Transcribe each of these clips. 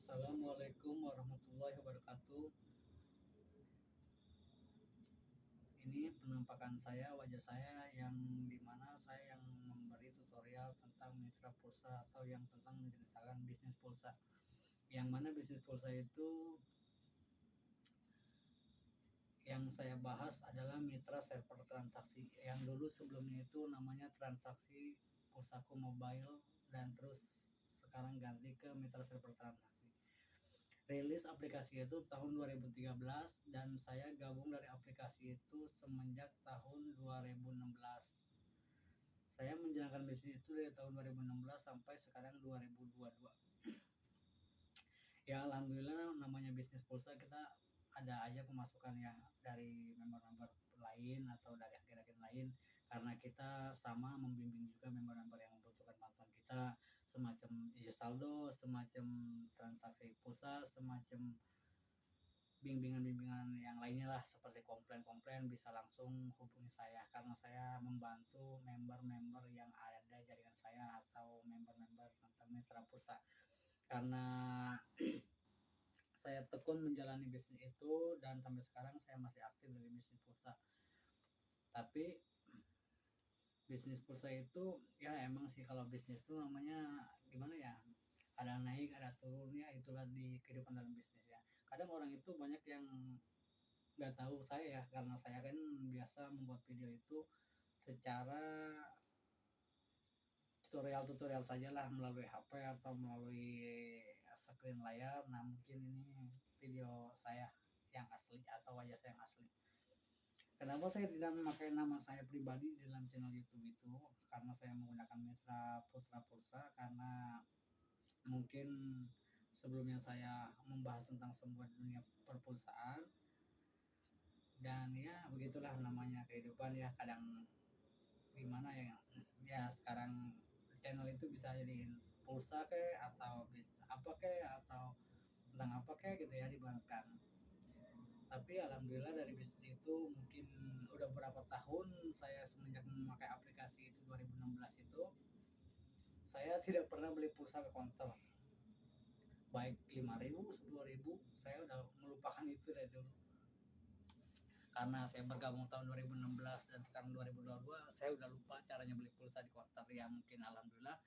Assalamualaikum warahmatullahi wabarakatuh. Ini penampakan saya, wajah saya yang dimana saya yang memberi tutorial tentang mitra pulsa atau yang tentang menceritakan bisnis pulsa. Yang mana bisnis pulsa itu yang saya bahas adalah mitra server transaksi. Yang dulu sebelumnya itu namanya transaksi pulsaku mobile dan terus sekarang ganti ke mitra server transaksi. Rilis aplikasi itu tahun 2013 dan saya gabung dari aplikasi itu semenjak tahun 2016. Saya menjalankan bisnis itu dari tahun 2016 sampai sekarang 2022. Ya alhamdulillah, namanya bisnis pulsa kita ada aja pemasukan ya dari member-member lain atau dari agen-agen lain, karena kita sama membimbing juga member-member yang membutuhkan bantuan kita, semacam isi saldo, semacam transaksi pulsa, semacam bimbingan-bimbingan yang lainnya lah, seperti komplain-komplain bisa langsung hubungi saya karena saya membantu member-member yang ada di jaringan saya atau member-member tentang mitra pulsa. Karena saya tekun menjalani bisnis itu dan sampai sekarang saya masih aktif dari bisnis pulsa. Tapi bisnis pulsa itu ya emang sih, kalau bisnis itu namanya gimana ya, ada naik ada turunnya, itulah di kehidupan dalam bisnis ya. Kadang orang itu banyak yang nggak tahu saya ya, karena saya kan biasa membuat video itu secara tutorial saja lah, melalui HP atau melalui screen layar. Nah mungkin ini video saya yang asli atau wajah saya yang asli. Kenapa saya tidak memakai nama saya pribadi di dalam channel YouTube itu? Karena saya menggunakan mitra Putra Pulsa, karena mungkin sebelumnya saya membahas tentang semua dunia perpulsaan, dan ya begitulah namanya kehidupan ya. Kadang gimana ya, ya sekarang channel itu bisa jadi pulsa ke atau bisa apa ke atau tentang apa ke gitu ya dibaharkan. Tapi alhamdulillah dari bisnis itu mungkin udah berapa tahun saya semenjak memakai aplikasi itu 2016 itu, saya tidak pernah beli pulsa ke counter, baik 5.000 10.000, saya udah melupakan itu dari dulu. Karena saya bergabung tahun 2016 dan sekarang 2022, saya udah lupa caranya beli pulsa di counter ya. Mungkin alhamdulillah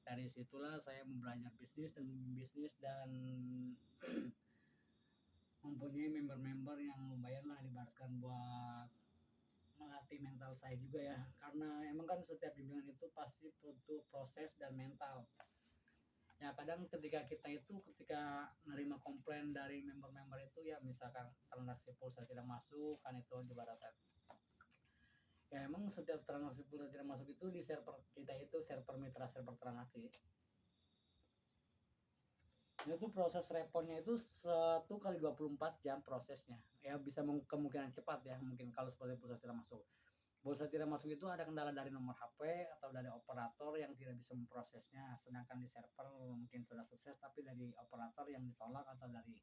dari situlah saya belajar bisnis dan bisnis dan mempunyai member-member yang lumayan lah dibaratkan buat melatih mental saya juga ya. Karena emang kan setiap bimbingan itu pasti butuh proses dan mental ya. Kadang ketika menerima komplain dari member-member itu ya, misalkan transaksi pulsa tidak masuk kan, itu ibaratkan ya emang setiap transaksi pulsa tidak masuk itu di server kita itu server mitra server transaksi itu proses responnya itu 1 kali 24 jam prosesnya ya. Bisa kemungkinan cepat ya, mungkin kalau seperti pulsa tidak masuk. Pulsa tidak masuk itu ada kendala dari nomor HP atau dari operator yang tidak bisa memprosesnya, sedangkan di server mungkin sudah sukses, tapi dari operator yang ditolak atau dari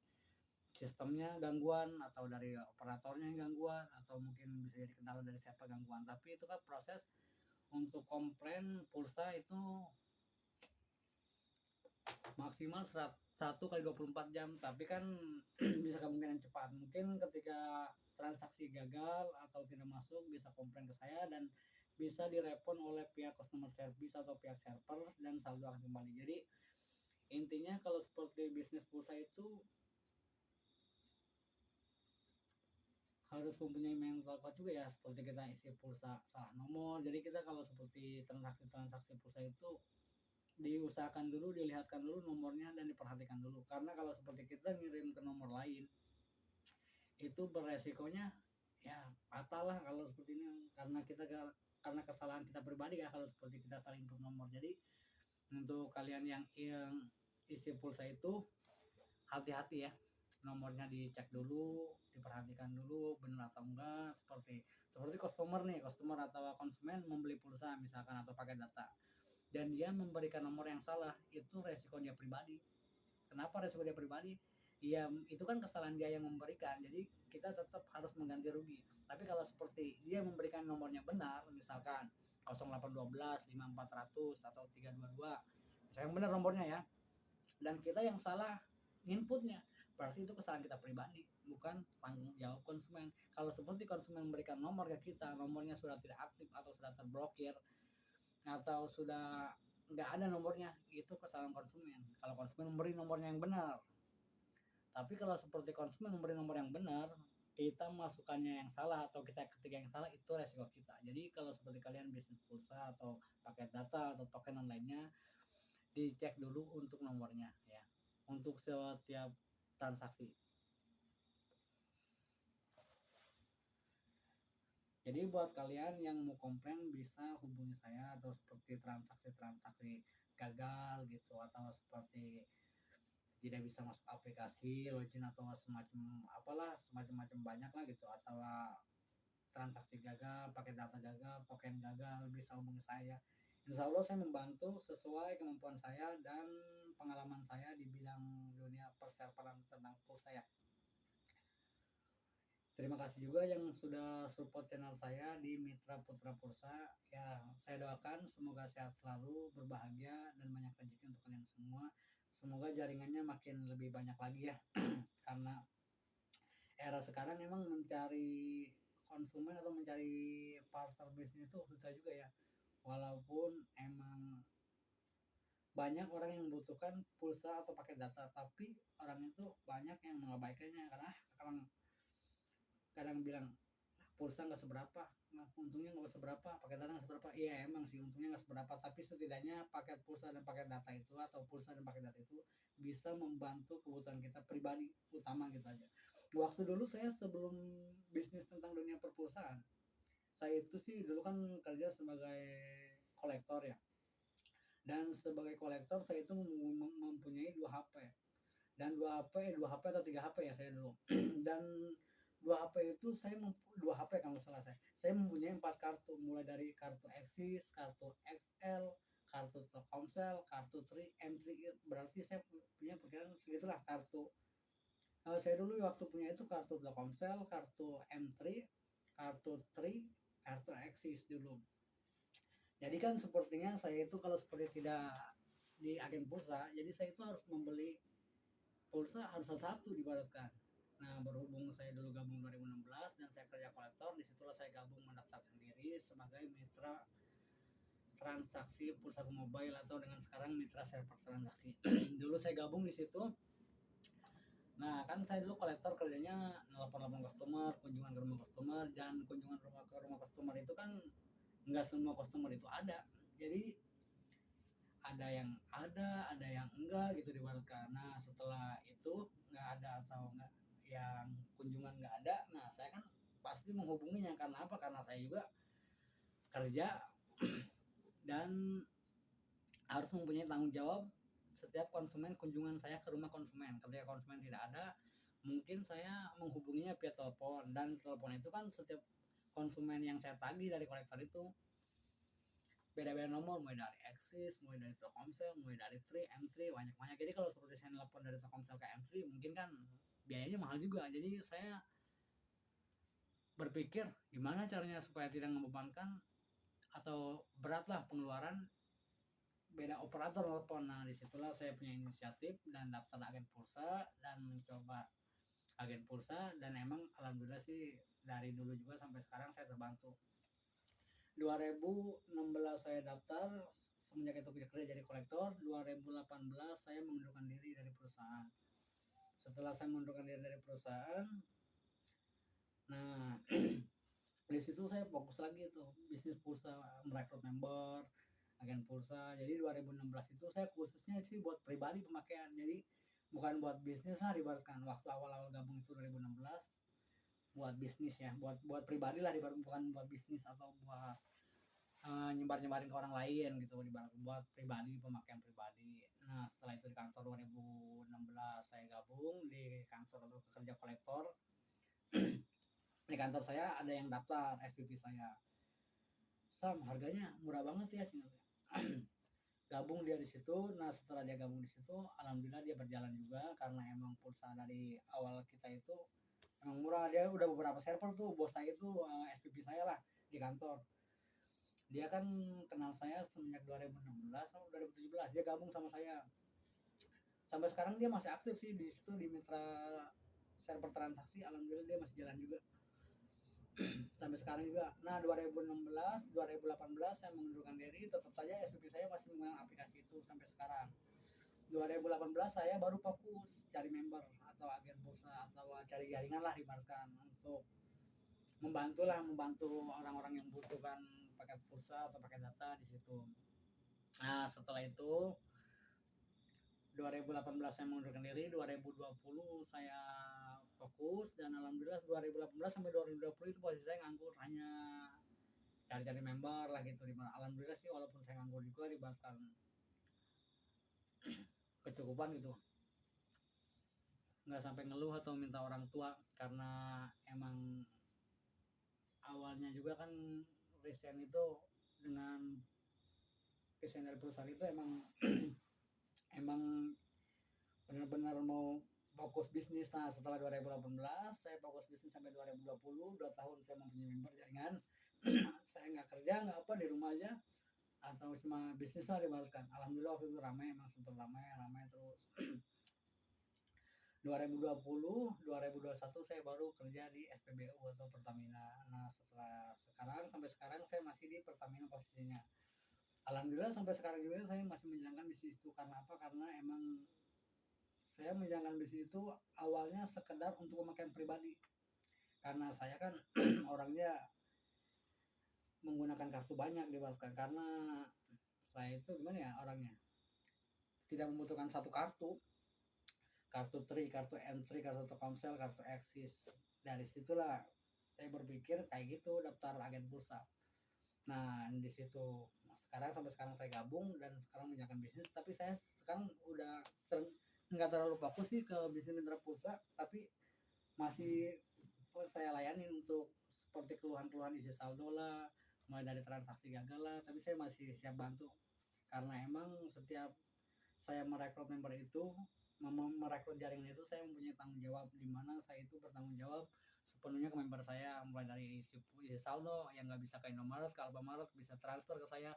sistemnya gangguan atau dari operatornya gangguan, atau mungkin bisa jadi kendala dari server gangguan. Tapi itu kan proses untuk komplain pulsa itu maksimal 1 kali 24 jam, tapi kan bisa kemungkinan cepat. Mungkin ketika transaksi gagal atau tidak masuk bisa komplain ke saya dan bisa direspon oleh pihak customer service atau pihak server dan saldo akan kembali. Jadi intinya kalau seperti bisnis pulsa itu harus mempunyai mental kuat juga ya, seperti kita isi pulsa salah nomor. Jadi kita kalau seperti transaksi pulsa itu diusahakan dulu, dilihatkan dulu nomornya dan diperhatikan dulu, karena kalau seperti kita ngirim ke nomor lain itu beresikonya ya fatal lah kalau seperti ini, karena kesalahan kita pribadi ya kalau seperti kita saling input nomor. Jadi untuk kalian yang isi pulsa itu hati-hati ya, nomornya dicek dulu, diperhatikan dulu benar atau enggak. Seperti customer atau konsumen membeli pulsa misalkan atau pakai data dan dia memberikan nomor yang salah, itu resiko dia pribadi. Kenapa resiko dia pribadi? Iya, itu kan kesalahan dia yang memberikan, jadi kita tetap harus mengganti rugi. Tapi kalau seperti dia memberikan nomornya benar, misalkan 0812 5400 atau 322, misalkan benar nomornya ya, dan kita yang salah inputnya, berarti itu kesalahan kita pribadi, bukan tanggung jawab konsumen. Kalau seperti konsumen memberikan nomor ke kita, nomornya sudah tidak aktif atau sudah terblokir atau sudah nggak ada nomornya, itu kesalahan konsumen. Kalau konsumen memberi nomornya yang benar, tapi kalau seperti konsumen memberi nomor yang benar, kita masukannya yang salah atau kita ketik yang salah, itu resiko kita. Jadi kalau seperti kalian bisnis pulsa atau paket data atau token dan lainnya, dicek dulu untuk nomornya ya, untuk setiap transaksi. Jadi buat kalian yang mau komplain bisa hubungi saya, atau seperti transaksi-transaksi gagal gitu, atau seperti tidak bisa masuk aplikasi, login atau semacam apalah, semacam-macam banyak lah gitu, atau transaksi gagal, pakai data gagal, token gagal, bisa hubungi saya. Insya Allah saya membantu sesuai kemampuan saya dan pengalaman saya di bidang dunia perserveran tentang pulsa ya. Terima kasih juga yang sudah support channel saya di Mitra Putra Pulsa. Ya, saya doakan semoga sehat selalu, berbahagia, dan banyak rezeki untuk kalian semua. Semoga jaringannya makin lebih banyak lagi ya. Karena era sekarang emang mencari konsumen atau mencari partner bisnis itu susah juga ya. Walaupun emang banyak orang yang membutuhkan pulsa atau paket data, tapi orang itu banyak yang mengabaikannya karena kadang bilang pulsa nggak seberapa, nah, untungnya nggak seberapa, paket data nggak seberapa. Iya emang sih untungnya nggak seberapa, tapi setidaknya paket pulsa dan paket data itu, atau pulsa dan paket data itu bisa membantu kebutuhan kita pribadi utama gitu aja. Waktu dulu saya sebelum bisnis tentang dunia perpulsaan, saya itu sih dulu kan kerja sebagai kolektor ya, dan sebagai kolektor saya itu mempunyai 2 HP, dan 2 HP atau 3 HP ya saya dulu. Dan 2 HP itu 2 HP kalau salah saya mempunyai 4 kartu, mulai dari kartu Axis, kartu XL, kartu Telkomsel, kartu M3. Berarti saya punya perkiraan segitulah kartu. Saya dulu waktu punya itu kartu Telkomsel, kartu M3, kartu kartu Axis dulu. Jadi kan sepertinya saya itu kalau seperti tidak di agen pulsa, jadi saya itu harus membeli pulsa harus satu-satu dibaratkan. Nah, berhubung saya dulu gabung 2016 dan saya kerja kolektor, disitulah saya gabung mendaftar sendiri sebagai mitra transaksi pulsa mobile, atau dengan sekarang mitra server transaksi. Dulu saya gabung di situ. Nah, kan saya dulu kolektor kerjanya nelpon-nelpon customer, kunjungan ke rumah customer, dan kunjungan ke rumah customer itu kan nggak semua customer itu ada. Jadi ada yang enggak gitu dibaratkan. Nah, setelah itu nggak ada atau enggak yang kunjungan nggak ada, nah saya kan pasti menghubunginya. Karena apa? Karena saya juga kerja dan harus mempunyai tanggung jawab setiap konsumen kunjungan saya ke rumah konsumen. Ketika konsumen tidak ada, mungkin saya menghubunginya via telepon, dan telepon itu kan setiap konsumen yang saya tagih dari kolektor itu beda-beda nomor, mulai dari Axis, mulai dari Telkomsel, mulai dari M3, banyak-banyak. Jadi kalau seperti saya telepon dari Telkomsel ke M3 mungkin kan biayanya mahal juga. Jadi saya berpikir gimana caranya supaya tidak membebankan atau beratlah pengeluaran beda operator telepon. Nah, disitulah saya punya inisiatif dan daftar agen pulsa dan mencoba agen pulsa, dan emang alhamdulillah sih dari dulu juga sampai sekarang saya terbantu. 2016 saya daftar, semenjak itu kerja jadi kolektor. 2018 saya mengundurkan diri dari perusahaan. Setelah saya mengundurkan diri dari perusahaan, nah di situ saya fokus lagi tuh bisnis pulsa, merekrut member, agen pulsa. Jadi 2016 itu saya khususnya sih buat pribadi pemakaian, jadi bukan buat bisnis lah dibaratkan. Waktu awal-awal gabung itu 2016 buat bisnis ya, buat pribadi lah dibaratkan, bukan buat bisnis atau buat nyebar-nyebarin ke orang lain gitu, buat pribadi, pemakaian pribadi. Nah, setelah itu di kantor 2016 saya gabung di kantor atau kerja kolektor. Di kantor saya ada yang daftar SPP saya. Sam, harganya murah banget ya. Gabung dia di situ. Nah, setelah dia gabung di situ, alhamdulillah dia berjalan juga, karena emang pulsa dari awal kita itu emang murah. Dia udah beberapa server tuh, bos saya itu SPP saya lah di kantor. Dia kan kenal saya semenjak 2016 atau 2017, dia gabung sama saya. Sampai sekarang dia masih aktif sih di situ, di mitra server transaksi, alhamdulillah dia masih jalan juga sampai sekarang juga. Nah 2016 2018 saya mengundurkan diri, tetap saja SPP saya masih menggunakan aplikasi itu sampai sekarang. 2018 saya baru fokus cari member atau agen pulsa atau cari jaringan lah dimarkan untuk membantu orang-orang yang membutuhkan paket pulsa atau paket data di situ. Nah setelah itu 2018 saya mengundurkan diri, 2020 saya fokus, dan alhamdulillah 2018 sampai 2020 itu posisi saya nganggur, hanya cari-cari member lah gitu. Alhamdulillah sih walaupun saya nganggur juga dibahkan kecukupan gitu, nggak sampai ngeluh atau minta orang tua, karena emang awalnya juga kan resign itu dengan resign dari perusahaan itu emang emang benar-benar mau fokus bisnis. Nah setelah 2018 saya fokus bisnis sampai 2020, 2 tahun saya mempunyai member jaringan. Saya nggak kerja nggak apa, di rumah aja atau cuma bisnis lah dibalaskan. Alhamdulillah waktu itu ramai, emang sempat ramai terus. 2020 2021 saya baru kerja di SPBU atau Pertamina. Nah setelah sekarang sampai sekarang saya masih di Pertamina posisinya. Alhamdulillah sampai sekarang juga saya masih menjalankan bisnis itu. Karena apa? Karena emang saya menjalankan bisnis itu awalnya sekedar untuk pemakaian pribadi, karena saya kan orangnya menggunakan kartu banyak dibalaskan, karena saya itu gimana ya, orangnya tidak membutuhkan satu kartu Tri, kartu M3, kartu Telkomsel, kartu Axis. Dari situlah saya berpikir kayak gitu, daftar agen pulsa. Nah di situ sampai sekarang saya gabung dan sekarang menjalankan bisnis. Tapi saya sekarang udah nggak terlalu fokus sih ke bisnis mitra pulsa, tapi masih saya layanin untuk seperti keluhan-keluhan isi saldo lah, mulai dari transaksi gagal lah, tapi saya masih siap bantu. Karena emang setiap saya merekrut member itu, merekrut jaringan itu, saya mempunyai tanggung jawab, di mana saya itu bertanggung jawab sepenuhnya ke member saya, mulai dari isi saldo yang nggak bisa ke Indomaret, ke Alfamaret, bisa transfer ke saya,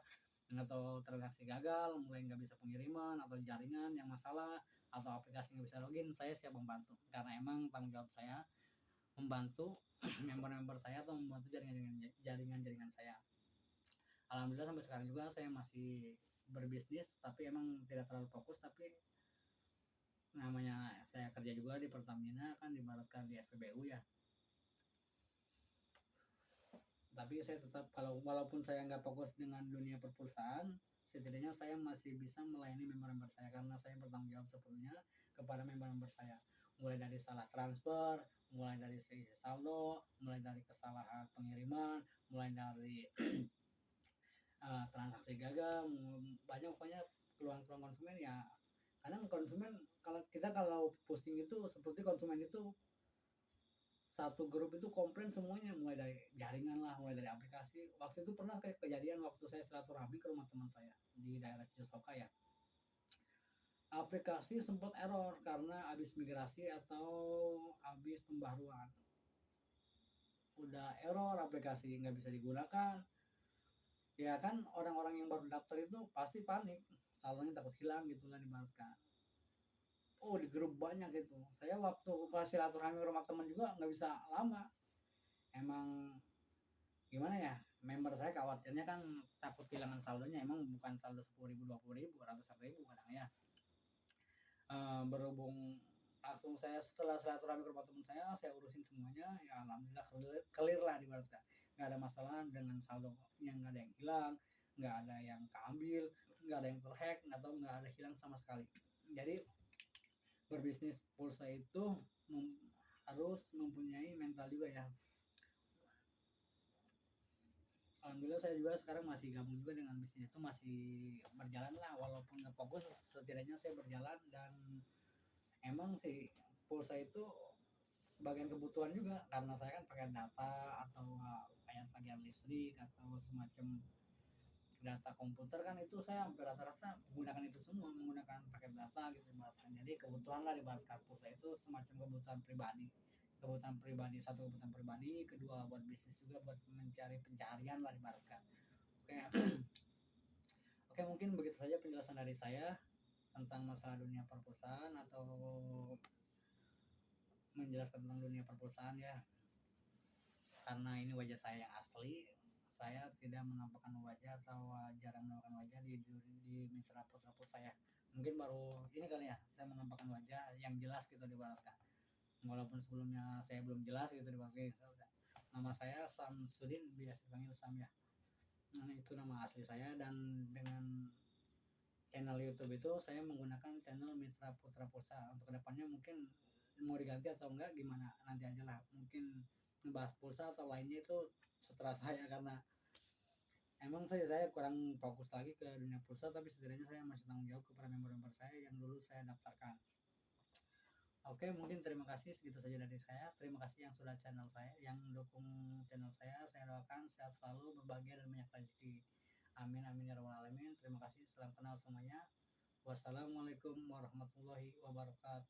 atau transaksi gagal, mulai nggak bisa pengiriman, atau jaringan yang masalah, atau aplikasi nggak bisa login, saya siap membantu. Karena emang tanggung jawab saya membantu member-member saya atau membantu jaringan-jaringan saya. Alhamdulillah sampai sekarang juga saya masih berbisnis, tapi emang tidak terlalu fokus. Tapi namanya saya kerja juga di Pertamina, kan dibaratkan di SPBU ya. Tapi saya tetap, walaupun saya nggak fokus dengan dunia perpulsaan, setidaknya saya masih bisa melayani member-member saya, karena saya bertanggung jawab sepenuhnya kepada member-member saya, mulai dari salah transfer, mulai dari saldo, mulai dari kesalahan pengiriman, mulai dari transaksi gagal, banyak pokoknya keluhan-keluhan konsumen ya. Kadang konsumen, kalau posting itu seperti konsumen itu satu grup itu komplain semuanya, mulai dari jaringan lah, mulai dari aplikasi. Waktu itu pernah kayak kejadian waktu saya silaturahmi ke rumah teman saya di daerah Cisoka ya, aplikasi sempat error karena habis migrasi atau habis pembaruan, udah error, aplikasi nggak bisa digunakan. Ya kan orang-orang yang baru daftar itu pasti panik, saldonya takut hilang gitu lah dibaratkan. Oh di grup banyak gitu. Saya waktu pas silaturahmi ke rumah teman juga nggak bisa lama. Emang gimana ya, member saya khawatirnya kan takut kehilangan saldonya. Emang bukan saldo 10.000, 20.000, ratusan ribu kadang ya. Berhubung langsung saya setelah silaturahmi ke rumah teman saya urusin semuanya ya, alhamdulillah clear lah dibaratkan. Nggak ada masalah dengan saldo yang, nggak ada yang hilang, nggak ada yang keambil, nggak ada yang terhack, atau nggak ada hilang sama sekali. Jadi berbisnis pulsa itu harus mempunyai mental juga ya. Alhamdulillah saya juga sekarang masih gabung juga dengan bisnis itu, masih berjalan lah, walaupun nggak fokus, setidaknya saya berjalan. Dan emang sih pulsa itu sebagian kebutuhan juga, karena saya kan pakai data atau kayak tagihan listrik atau semacam data komputer, kan itu saya hampir rata-rata menggunakan itu semua, menggunakan paket data gitu ibaratkan. Jadi kebutuhan lah dibaratkan pulsa itu semacam kebutuhan pribadi, satu kebutuhan pribadi, kedua buat bisnis juga, buat mencari pencarian lah dibaratkan. Oke. Oke, mungkin begitu saja penjelasan dari saya. tentang masalah dunia perpulsaan atau menjelaskan tentang dunia perpulsaan ya, karena ini wajah saya yang asli. Saya tidak menampakkan wajah atau jarang menampakkan wajah di mitra putra saya. Mungkin baru ini kali ya saya menampakkan wajah yang jelas gitu dibaratkan, walaupun sebelumnya saya belum jelas gitu dibaratkan. Nama saya Samsudin, biasa dipanggil Sam ya. Nah, itu nama asli saya. Dan dengan channel YouTube itu saya menggunakan channel Mitra Putra Pulsa. Untuk kedepannya mungkin mau diganti atau enggak gimana nanti aja lah, mungkin membahas pulsa atau lainnya itu setelah saya, karena emang saya kurang fokus lagi ke dunia pulsa, tapi setidaknya saya masih tanggung jawab kepada member-member saya yang dulu saya daftarkan. Oke, mungkin terima kasih, segitu saja dari saya. Terima kasih yang sudah channel saya, yang mendukung channel saya. Saya doakan sehat selalu, berbahagia dan banyak rezeki. Amin amin ya rabbal alamin. Terima kasih, salam kenal semuanya. Wassalamualaikum warahmatullahi wabarakatuh.